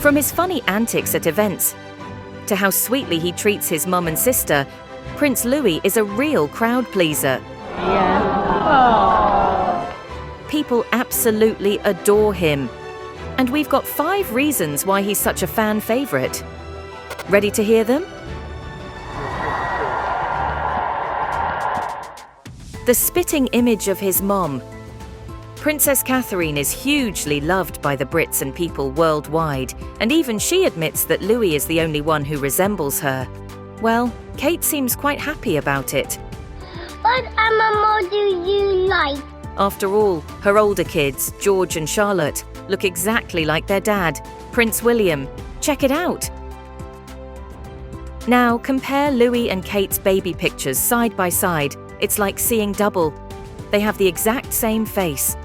From his funny antics at events to how sweetly he treats his mum and sister, Prince Louis is a real crowd pleaser. Yeah. People absolutely adore him. And we've got 5 reasons why he's such a fan favorite. Ready to hear them? The spitting image of his mom. Princess Catherine is hugely loved by the Brits and people worldwide, and even she admits that Louis is the only one who resembles her. Well, Kate seems quite happy about it. What animal do you like? After all, her older kids, George and Charlotte, look exactly like their dad, Prince William. Check it out. Now, compare Louis and Kate's baby pictures side by side. It's like seeing double. They have the exact same face.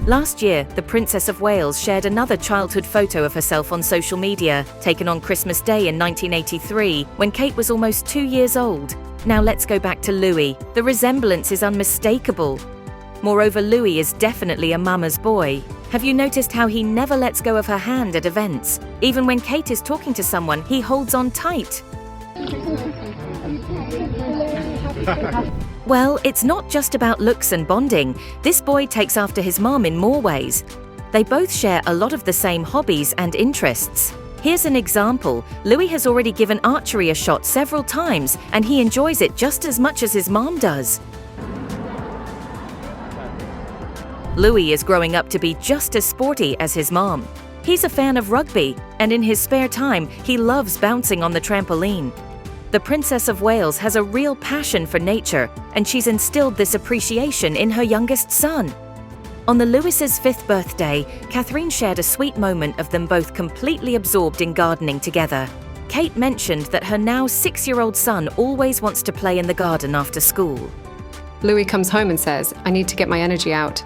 Last year, the Princess of Wales shared another childhood photo of herself on social media, taken on Christmas Day in 1983, when Kate was almost 2 years old. Now let's go back to Louis. The resemblance is unmistakable. Moreover, Louis is definitely a mama's boy. Have you noticed how he never lets go of her hand at events? Even when Kate is talking to someone, he holds on tight. Well, it's not just about looks and bonding. This boy takes after his mom in more ways. They both share a lot of the same hobbies and interests. Here's an example. Louis has already given archery a shot several times, and he enjoys it just as much as his mom does. Louis is growing up to be just as sporty as his mom. He's a fan of rugby, and in his spare time, he loves bouncing on the trampoline. The Princess of Wales has a real passion for nature, and she's instilled this appreciation in her youngest son. On the Louis's 5th birthday, Catherine shared a sweet moment of them both completely absorbed in gardening together. Kate mentioned that her now 6-year-old son always wants to play in the garden after school. Louis comes home and says, "I need to get my energy out."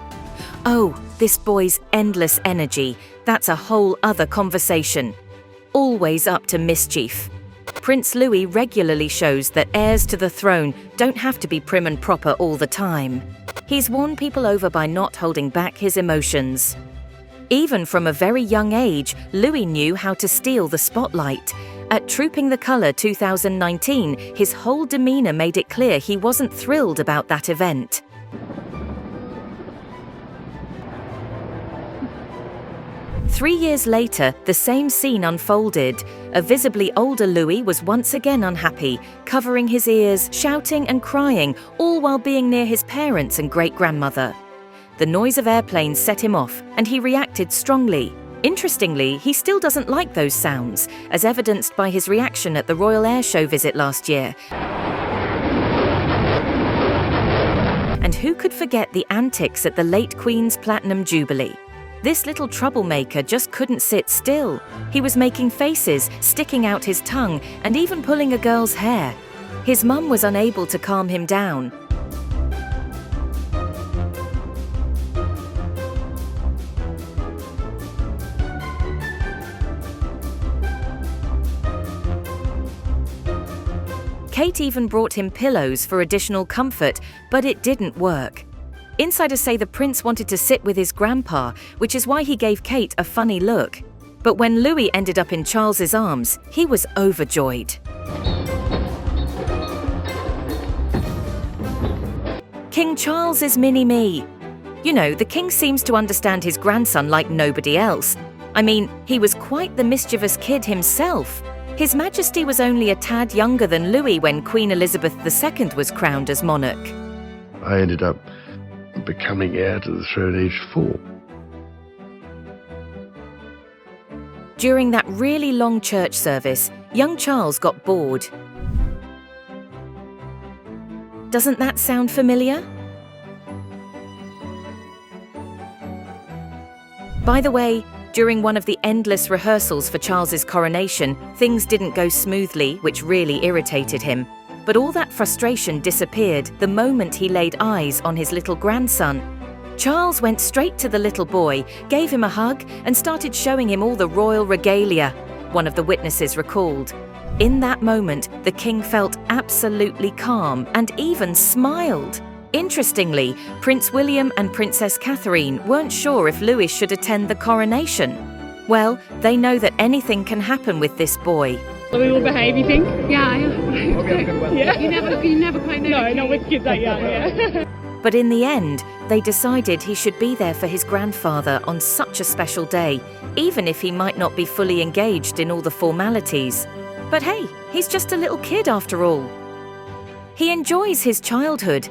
Oh, this boy's endless energy. That's a whole other conversation. Always up to mischief. Prince Louis regularly shows that heirs to the throne don't have to be prim and proper all the time. He's won people over by not holding back his emotions. Even from a very young age, Louis knew how to steal the spotlight. At Trooping the Colour 2019, his whole demeanour made it clear he wasn't thrilled about that event. Three years later, the same scene unfolded. A visibly older Louis was once again unhappy, covering his ears, shouting and crying, all while being near his parents and great-grandmother. The noise of airplanes set him off, and he reacted strongly. Interestingly, he still doesn't like those sounds, as evidenced by his reaction at the Royal Air Show visit last year. And who could forget the antics at the late Queen's Platinum Jubilee? This little troublemaker just couldn't sit still. He was making faces, sticking out his tongue, and even pulling a girl's hair. His mum was unable to calm him down. Kate even brought him pillows for additional comfort, but it didn't work. Insiders say the prince wanted to sit with his grandpa, which is why he gave Kate a funny look. But when Louis ended up in Charles's arms, he was overjoyed. King Charles is mini-me. You know, the king seems to understand his grandson like nobody else. I mean, he was quite the mischievous kid himself. His Majesty was only a tad younger than Louis when Queen Elizabeth II was crowned as monarch. I ended up becoming heir to the throne aged 4. During that really long church service, young Charles got bored. Doesn't that sound familiar? By the way, during one of the endless rehearsals for Charles's coronation, things didn't go smoothly, which really irritated him. But all that frustration disappeared the moment he laid eyes on his little grandson. Charles went straight to the little boy, gave him a hug, and started showing him all the royal regalia, one of the witnesses recalled. In that moment, the king felt absolutely calm and even smiled. Interestingly, Prince William and Princess Catherine weren't sure if Louis should attend the coronation. Well, they know that anything can happen with this boy. Will we all behave, you think? Yeah, I hope so. Yeah. You never quite know. No, not with kids that young, yeah. But in the end, they decided he should be there for his grandfather on such a special day, even if he might not be fully engaged in all the formalities. But hey, he's just a little kid after all. He enjoys his childhood.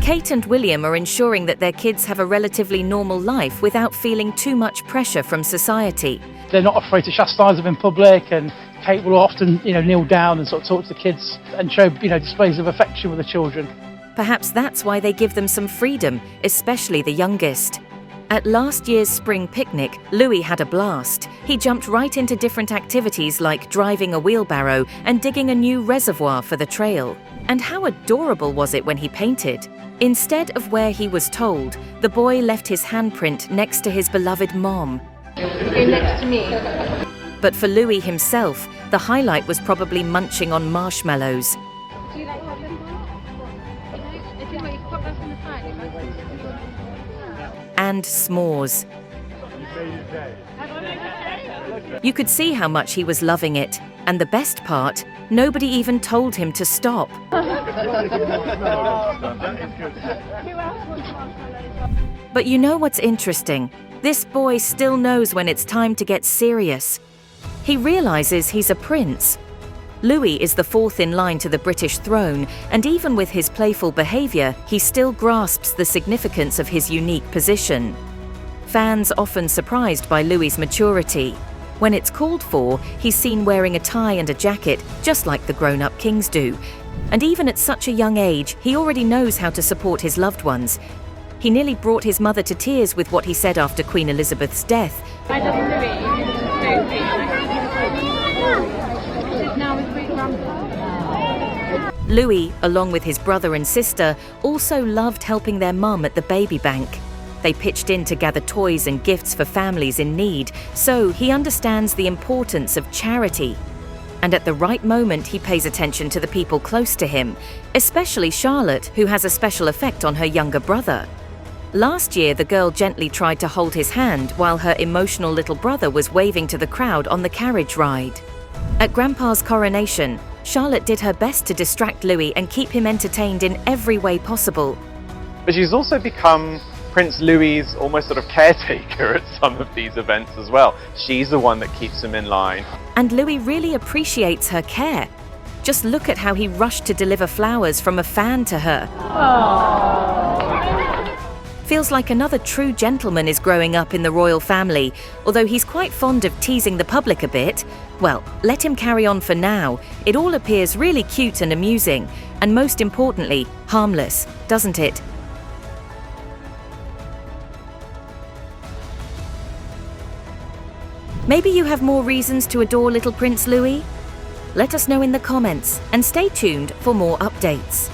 Kate and William are ensuring that their kids have a relatively normal life without feeling too much pressure from society. They're not afraid to chastise them in public, and Kate will often, kneel down and sort of talk to the kids and show, displays of affection with the children. Perhaps that's why they give them some freedom, especially the youngest. At last year's spring picnic, Louis had a blast. He jumped right into different activities like driving a wheelbarrow and digging a new reservoir for the trail. And how adorable was it when he painted? Instead of where he was told, the boy left his handprint next to his beloved mom. You're next to me. But for Louis himself, the highlight was probably munching on marshmallows. Do you like popcorn? If you want, you can pop that on the side. And s'mores. You could see how much he was loving it, and the best part, nobody even told him to stop. But you know what's interesting? This boy still knows when it's time to get serious. He realizes he's a prince. Louis is the fourth in line to the British throne, and even with his playful behavior, he still grasps the significance of his unique position. Fans often surprised by Louis's maturity. When it's called for, he's seen wearing a tie and a jacket, just like the grown-up kings do. And even at such a young age, he already knows how to support his loved ones. He nearly brought his mother to tears with what he said after Queen Elizabeth's death. I love Louis. So sweet. She's now with great grandpa. Louis, along with his brother and sister, also loved helping their mum at the baby bank. They pitched in to gather toys and gifts for families in need, so he understands the importance of charity. And at the right moment, he pays attention to the people close to him, especially Charlotte, who has a special effect on her younger brother. Last year, the girl gently tried to hold his hand while her emotional little brother was waving to the crowd on the carriage ride. At Grandpa's coronation, Charlotte did her best to distract Louis and keep him entertained in every way possible. But she's also become Prince Louis's almost sort of caretaker at some of these events as well. She's the one that keeps him in line. And Louis really appreciates her care. Just look at how he rushed to deliver flowers from a fan to her. Feels like another true gentleman is growing up in the royal family, although he's quite fond of teasing the public a bit. Well, let him carry on for now. It all appears really cute and amusing, and most importantly, harmless, doesn't it? Maybe you have more reasons to adore little Prince Louis? Let us know in the comments, and stay tuned for more updates.